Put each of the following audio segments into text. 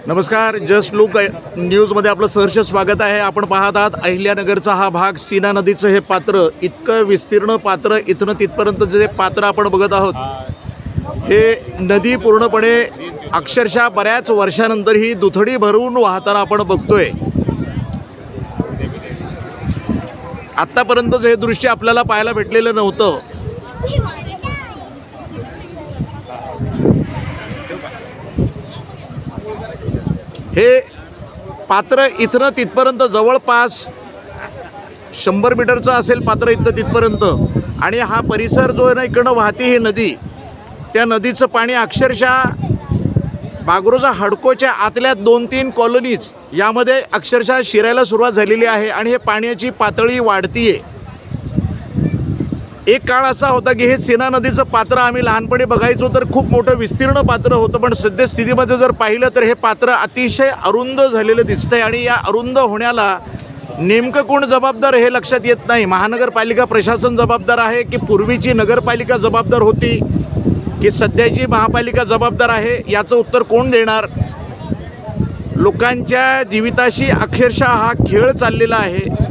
नमस्कार, just look न्यूजमध्ये आपलं सहर्ष स्वागत आहे। आपण पाहत आहात अहिल्यानगरचा हा भाग, सीना नदीचं हे पात्र, इतकं विस्तीर्ण पात्र, इथनं तिथपर्यंत जे पात्र आपण बघत आहोत, हे नदी पूर्णपणे अक्षरशः बऱ्याच वर्षानंतर ही दुथडी भरून वाहताना आपण बघतोय। आत्तापर्यंतच हे दृश्य आपल्याला पाहायला भेटलेलं नव्हतं। हे पात्र इथनं तिथपर्यंत जवळपास 100 मीटरचं असेल पात्र इथनं तिथपर्यंत। आणि हा परिसर जो आहे ना, इकडनं वाहती ही नदी, त्या नदीचं पाणी अक्षरशः बागरोजा हडकोच्या आतल्या 2-3 कॉलनीज यामध्ये अक्षरशः शिरायला सुरुवात झालेली आहे आणि हे पाण्याची पातळी वाढतीये। एक काळ असा होता की हे सीना नदीचं पात्र आम्ही लहानपणी बघायचो तर खूप मोठं विस्तीर्ण पात्र होतं, पण सद्यस्थितीमध्ये जर पाहिलं तर हे पात्र अतिशय अरुंद झालेलं दिसतंय। आणि या अरुंद होण्याला नेमकं कोण जबाबदार हे लक्षात येत नाही। महानगरपालिका प्रशासन जबाबदार आहे की पूर्वीची नगरपालिका जबाबदार होती की सध्याची महापालिका जबाबदार आहे, याचं उत्तर कोण देणार? लोकांच्या जीविताशी अक्षरशः हा खेळ चाललेला आहे।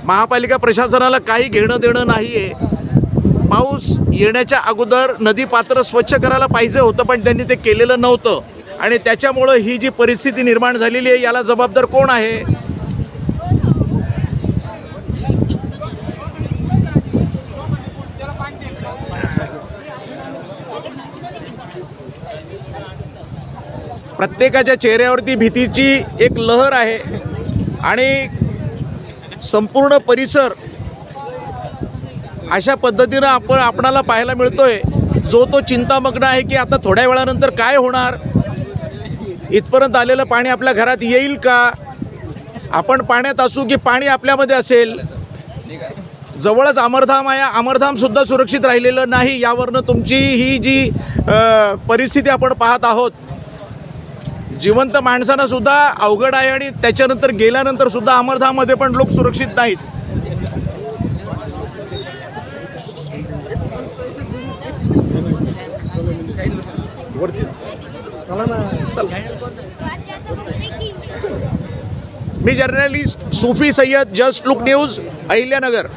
महापालिका प्रशासनाला काही घेणं देणं नाही आहे। पाऊस येण्याच्या अगोदर नदी पात्र स्वच्छ करायला पाहिजे होतं, पण त्यांनी ते केलेलं नव्हतं आणि त्याच्यामुळं ही जी परिस्थिती निर्माण झालेली आहे, याला जबाबदार कोण आहे? प्रत्येकाच्या चेहऱ्यावरती भीतीची एक लहर आहे आणि संपूर्ण परिसर अशा पद्धतीनं आपणाला पाहायला मिळतोय, जो तो चिंतामग्न आहे की आता थोड्या वेळानंतर काय होणार, इथपर्यंत आलेलं पाणी आपल्या घरात येईल का, आपण पाण्यात असू की पाणी आपल्यामध्ये असेल। जवळच अमरधाम आहे, अमरधामसुद्धा सुरक्षित राहिलेलं नाही। यावरनं तुमची ही जी परिस्थिती आपण पाहत आहोत, जिवंत माणसांना सुद्धा अवघड आहे आणि त्याच्यानंतर गेल्यानंतर सुद्धा अमरधाममध्ये पण लोक सुरक्षित नाहीत। मी journalist Sufi Sayyed, just look news, Ahilyanagar.